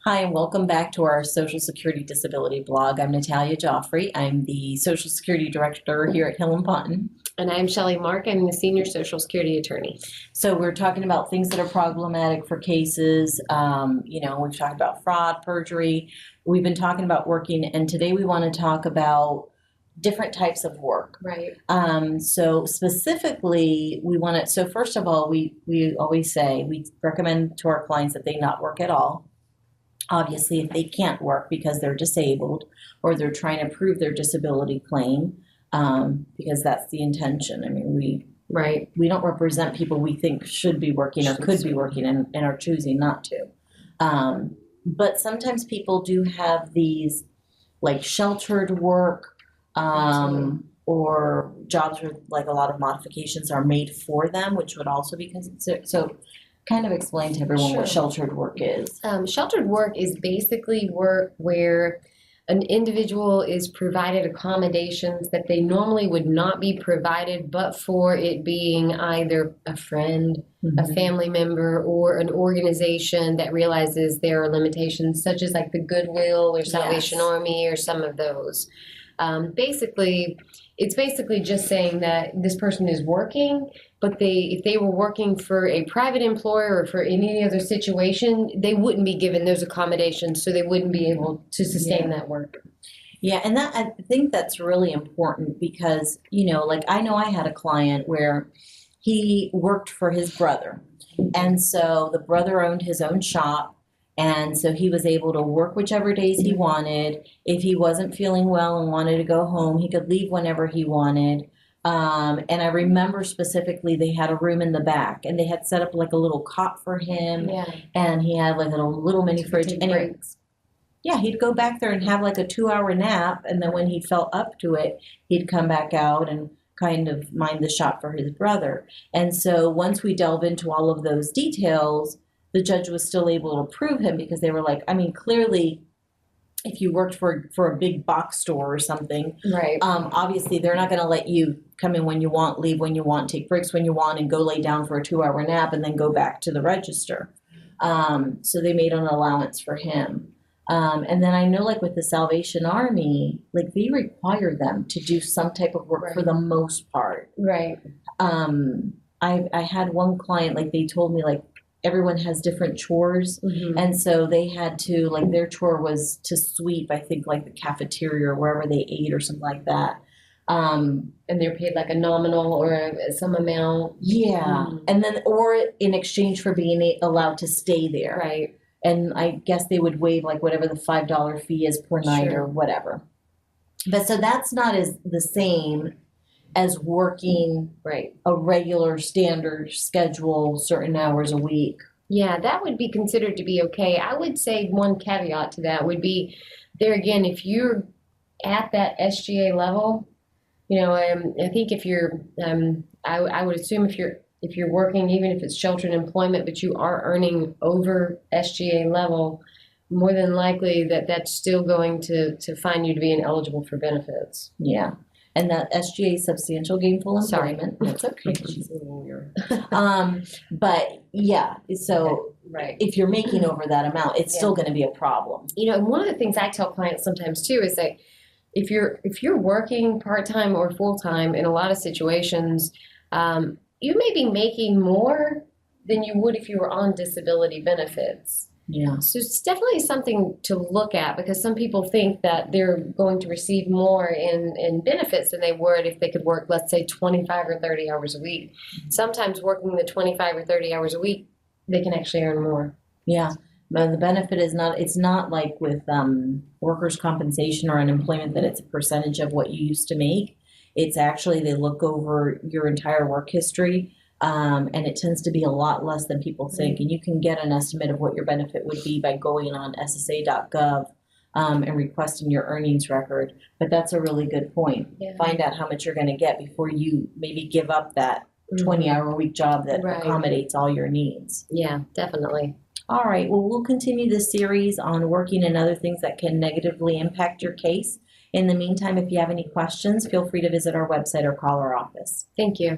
Hi, and welcome back to our Social Security Disability blog. I'm Natalia Jofre. I'm the Social Security Director here at Hill and Ponton. And I'm Shelly Mark. I'm the Senior Social Security Attorney. So we're talking about things that are problematic for cases. We've talked about fraud, perjury. We've been talking about working, and today we want to talk about different types of work. Right. So specifically, so first of all, we always say, we recommend to our clients that they not work at all. Obviously, if they can't work because they're disabled or they're trying to prove their disability claim, because that's the intention. I mean, we don't represent people we think should be working or could be working and are choosing not to. But sometimes people do have these like sheltered work or jobs where like a lot of modifications are made for them, which would also be considered. So kind of explain to everyone what sheltered work is. Sheltered work is basically work where an individual is provided accommodations that they normally would not be provided, but for it being either a friend, a family member, or an organization that realizes there are limitations, such as like the Goodwill or Salvation Army or some of those. It's basically just saying that this person is working, but if they were working for a private employer or for any other situation, they wouldn't be given those accommodations, so they wouldn't be able to sustain that work. Yeah, and I think that's really important because, like I know I had a client where he worked for his brother, and so the brother owned his own shop. And so he was able to work whichever days he wanted. If he wasn't feeling well and wanted to go home, he could leave whenever he wanted. And I remember specifically they had a room in the back and they had set up like a little cot for him. Yeah. And he had like a little mini fridge. Yeah, he'd go back there and have like a 2-hour nap. And then when he felt up to it, he'd come back out and kind of mind the shop for his brother. And so once we delve into all of those details, the judge was still able to approve him because they were like, I mean, clearly, if you worked for a big box store or something, right? Obviously, they're not going to let you come in when you want, leave when you want, take breaks when you want, and go lay down for a 2-hour nap and then go back to the register. So they made an allowance for him. And then I know, like with the Salvation Army, like they require them to do some type of work for the most part. Right. I had one client, like they told me, like, everyone has different chores. And so they had to, like their chore was to sweep, I think like the cafeteria or wherever they ate or something like that. And they're paid like a nominal or some amount. Yeah. And then, or in exchange for being allowed to stay there. Right. And I guess they would waive like whatever the $5 fee is per night or whatever. But so that's not the same as working a regular standard schedule, certain hours a week. Yeah, that would be considered to be okay. I would say one caveat to that would be, there again, if you're at that SGA level, I think if you're, I would assume if you're working, even if it's sheltered employment, but you are earning over SGA level, more than likely that's still going to find you to be ineligible for benefits. Yeah. And that SGA, substantial gainful employment. That's okay. She's a little weird. But yeah, so if you're making over that amount, it's still going to be a problem. One of the things I tell clients sometimes too is that if you're working part-time or full-time in a lot of situations, you may be making more than you would if you were on disability benefits. Yeah. So it's definitely something to look at because some people think that they're going to receive more in benefits than they would if they could work, let's say, 25 or 30 hours a week. Sometimes working the 25 or 30 hours a week, they can actually earn more. Yeah. But the benefit is it's not like with workers' compensation or unemployment that it's a percentage of what you used to make. It's actually, they look over your entire work history. And it tends to be a lot less than people think. And you can get an estimate of what your benefit would be by going on SSA.gov and requesting your earnings record. But that's a really good point. Yeah. Find out how much you're going to get before you maybe give up that 20-hour-a-week job that accommodates all your needs. Yeah, definitely. All right. Well, we'll continue this series on working and other things that can negatively impact your case. In the meantime, if you have any questions, feel free to visit our website or call our office. Thank you.